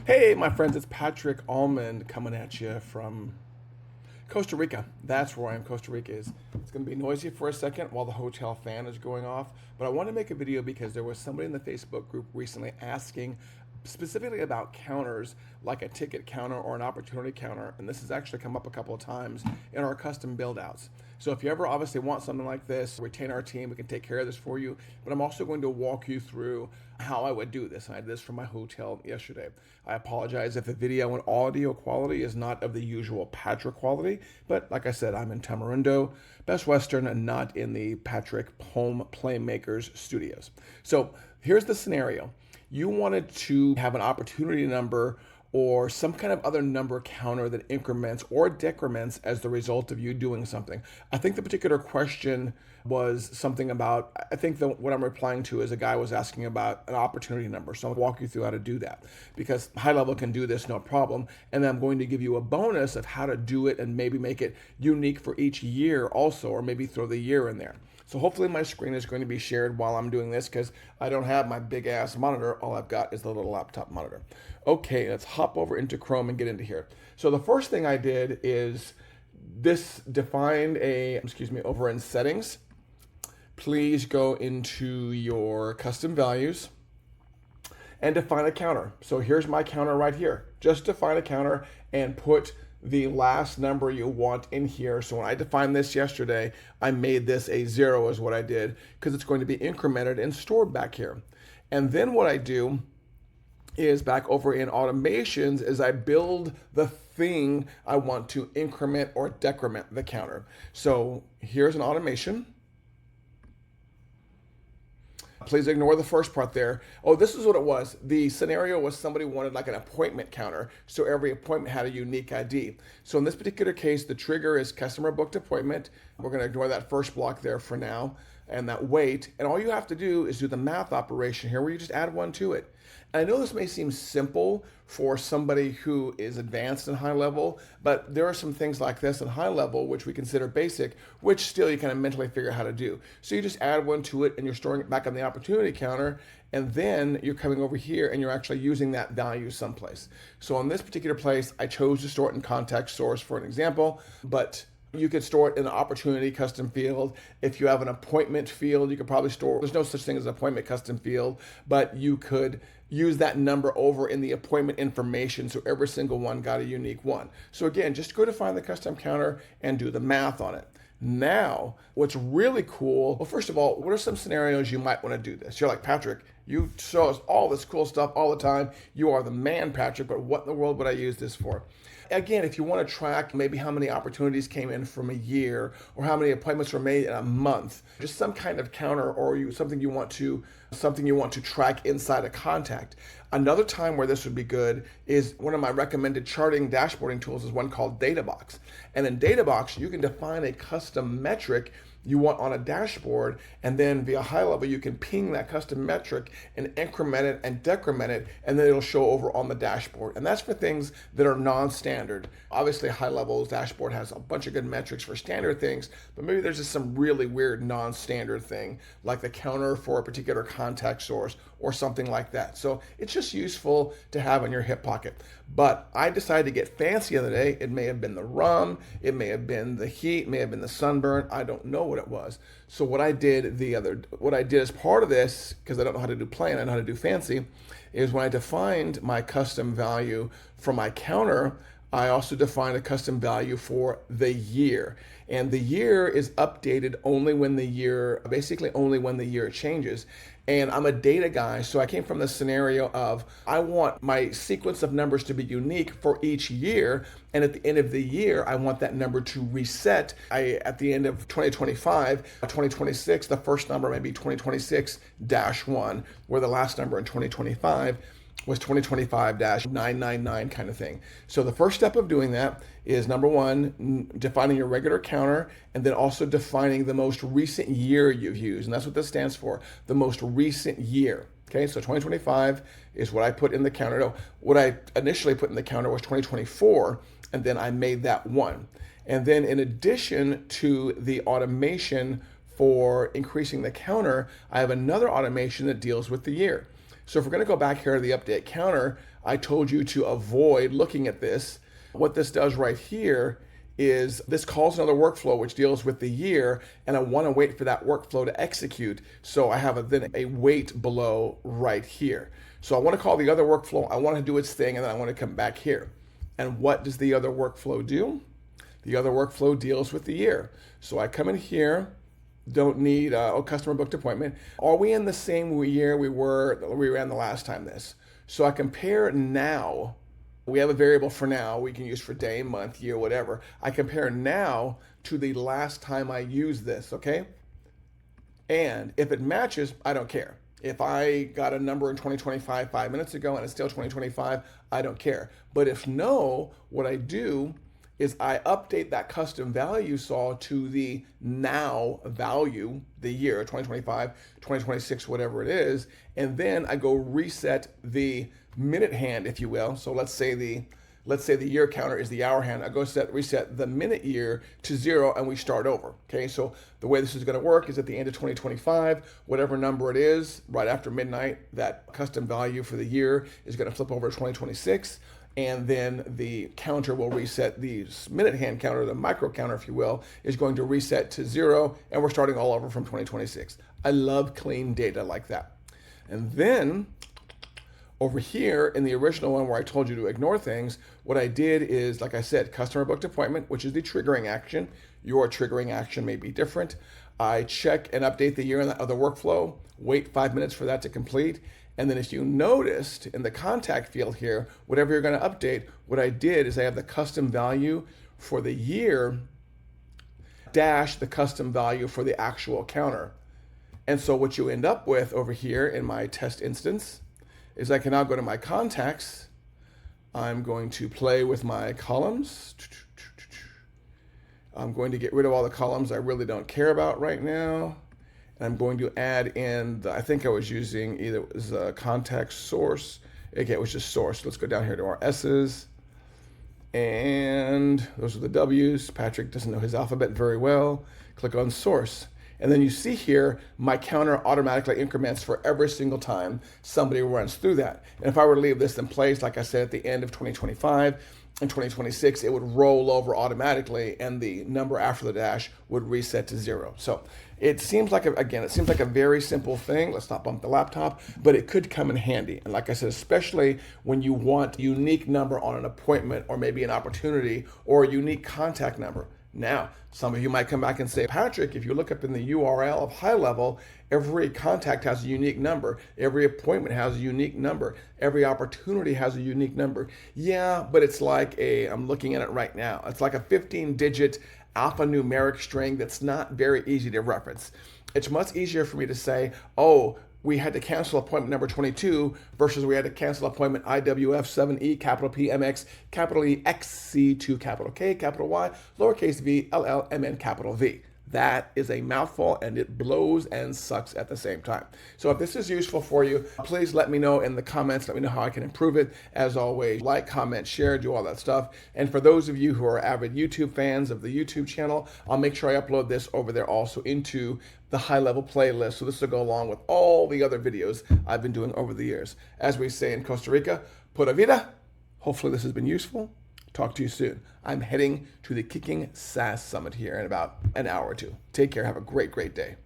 Hey, my friends, it's Patrick Almond coming at you from Costa Rica. That's where I am. Costa Rica is. It's going to be noisy for a second while the hotel fan is going off, but I want to make a video because there was somebody in the Facebook group recently asking specifically about counters, like a ticket counter or an opportunity counter, and this has actually come up a couple of times in our custom build outs. So if you ever obviously want something like this, retain our team, we can take care of this for you, but I'm also going to walk you through how I would do this. And I did this for my hotel yesterday. I apologize if the video and audio quality is not of the usual Patrick quality, but like I said, I'm in Tamarindo, Best Western, and not in the Patrick Home Playmakers studios. So here's the scenario. You wanted to have an opportunity number or some kind of other number counter that increments or decrements as the result of you doing something. I think the particular question was something about, I think what I'm replying to is a guy was asking about an opportunity number. So I'll walk you through how to do that because HighLevel can do this, no problem. And then I'm going to give you a bonus of how to do it and maybe make it unique for each year also, or maybe throw the year in there. So hopefully my screen is going to be shared while I'm doing this because I don't have my big ass monitor. All I've got is the little laptop monitor. Okay, let's hop over into Chrome and get into here. So the first thing I did is this defined over in settings. Please go into your custom values and define a counter. So here's my counter right here. Just define a counter and put the last number you want in here. So when I defined this yesterday, I made this a 0 is what I did because it's going to be incremented and stored back here. And then what I do is back over in automations is I build the thing I want to increment or decrement the counter. So here's an automation. Please ignore the first part there. Oh, this is what it was. The scenario was somebody wanted like an appointment counter. So every appointment had a unique ID. So in this particular case, the trigger is customer booked appointment. We're going to ignore that first block there for now and that wait. And all you have to do is do the math operation here where you just add one to it. And I know this may seem simple for somebody who is advanced in HighLevel, but there are some things like this in HighLevel, which we consider basic, which still you kind of mentally figure out how to do. So you just add one to it and you're storing it back on the opportunity counter. And then you're coming over here and you're actually using that value someplace. So on this particular place, I chose to store it in contact source for an example, but you could store it in an opportunity custom field. If you have an appointment field, you could probably store, there's no such thing as an appointment custom field, but you could use that number over in the appointment information so every single one got a unique one. So again, just go to find the custom counter and do the math on it. Now, what's really cool, well, first of all, what are some scenarios you might want to do this? You're like, Patrick, you show us all this cool stuff all the time. You are the man, Patrick, but what in the world would I use this for? Again, if you want to track maybe how many opportunities came in from a year or how many appointments were made in a month, just some kind of counter or something you want to track inside a contact. Another time where this would be good is one of my recommended charting dashboarding tools is one called DataBox. And in DataBox, you can define a custom metric you want on a dashboard, and then via HighLevel, you can ping that custom metric and increment it and decrement it, and then it'll show over on the dashboard. And that's for things that are non-standard. Obviously, HighLevel's dashboard has a bunch of good metrics for standard things, but maybe there's just some really weird non-standard thing, like the counter for a particular contact source or something like that. So it's just useful to have in your hip pocket. But I decided to get fancy the other day. It may have been the rum, it may have been the heat, it may have been the sunburn. I don't know what it was. So what I did as part of this, because I don't know how to do plain, I know how to do fancy, is when I defined my custom value for my counter, I also defined a custom value for the year. And the year is updated only when the year changes. And I'm a data guy, so I came from the scenario of I want my sequence of numbers to be unique for each year. And at the end of the year, I want that number to reset. At the end of 2025, 2026, the first number may be 2026-1, where the last number in 2025 was 2025-999 kind of thing. So the first step of doing that is number one, defining your regular counter, and then also defining the most recent year you've used. And that's what this stands for, the most recent year. Okay, so 2025 is what I put in the counter. No, what I initially put in the counter was 2024, and then I made that one. And then in addition to the automation for increasing the counter, I have another automation that deals with the year. So if we're going to go back here to the update counter, I told you to avoid looking at this. What this does right here is this calls another workflow which deals with the year, and I want to wait for that workflow to execute. So I have then a wait below right here. So I want to call the other workflow. I want to do its thing, and then I want to come back here. And what does the other workflow do? The other workflow deals with the year. So I come in here, don't need customer booked appointment. Are we in the same year we ran the last time this? So I compare now. We have a variable for now we can use for day, month, year, whatever. I compare now to the last time I used this, okay? And if it matches, I don't care. If I got a number in 2025 5 minutes ago and it's still 2025, I don't care. But if no, what I do is I update that custom value you saw to the now value, the year, 2025, 2026, whatever it is, and then I go reset the minute hand, if you will. So let's say the year counter is the hour hand. I go reset the minute year to 0, and we start over. Okay, so the way this is going to work is at the end of 2025, whatever number it is, right after midnight, that custom value for the year is going to flip over to 2026. And then the counter will reset, the minute hand counter, the micro counter, if you will, is going to reset to 0, and we're starting all over from 2026. I love clean data like that. And then over here in the original one where I told you to ignore things, what I did is, like I said, customer booked appointment, which is the triggering action. Your triggering action may be different. I check and update the year in the other workflow, wait 5 minutes for that to complete. And then if you noticed in the contact field here, whatever you're going to update, what I did is I have the custom value for the year dash the custom value for the actual counter. And so what you end up with over here in my test instance is I can now go to my contacts. I'm going to play with my columns. I'm going to get rid of all the columns I really don't care about right now. I'm going to add in, I think I was using either it was a contact source. Okay, it was just source. Let's go down here to our S's. And those are the W's. Patrick doesn't know his alphabet very well. Click on source. And then you see here, my counter automatically increments for every single time somebody runs through that. And if I were to leave this in place, like I said, at the end of 2025 and 2026, it would roll over automatically and the number after the dash would reset to 0. So it seems like, it seems like a very simple thing. Let's not bump the laptop, but it could come in handy. And like I said, especially when you want a unique number on an appointment or maybe an opportunity or a unique contact number. Now, some of you might come back and say, Patrick, if you look up in the URL of HighLevel, every contact has a unique number. Every appointment has a unique number. Every opportunity has a unique number. Yeah, but it's like I'm looking at it right now. It's like a 15-digit alphanumeric string that's not very easy to reference. It's much easier for me to say, oh, we had to cancel appointment number 22 versus we had to cancel appointment IWF7E, capital P, MX, capital E, XC, 2, capital K, capital Y, lowercase v, LL, MN, capital V. That is a mouthful and it blows and sucks at the same time. So if this is useful for you, please let me know in the comments. Let me know how I can improve it. As always, like, comment, share, do all that stuff. And for those of you who are avid YouTube fans of the YouTube channel, I'll make sure I upload this over there also into the HighLevel playlist. So this will go along with all the other videos I've been doing over the years. As we say in Costa Rica, pura vida. Hopefully this has been useful. Talk to you soon. I'm heading to the Kicking SaaS Summit here in about an hour or two. Take care. Have a great, great day.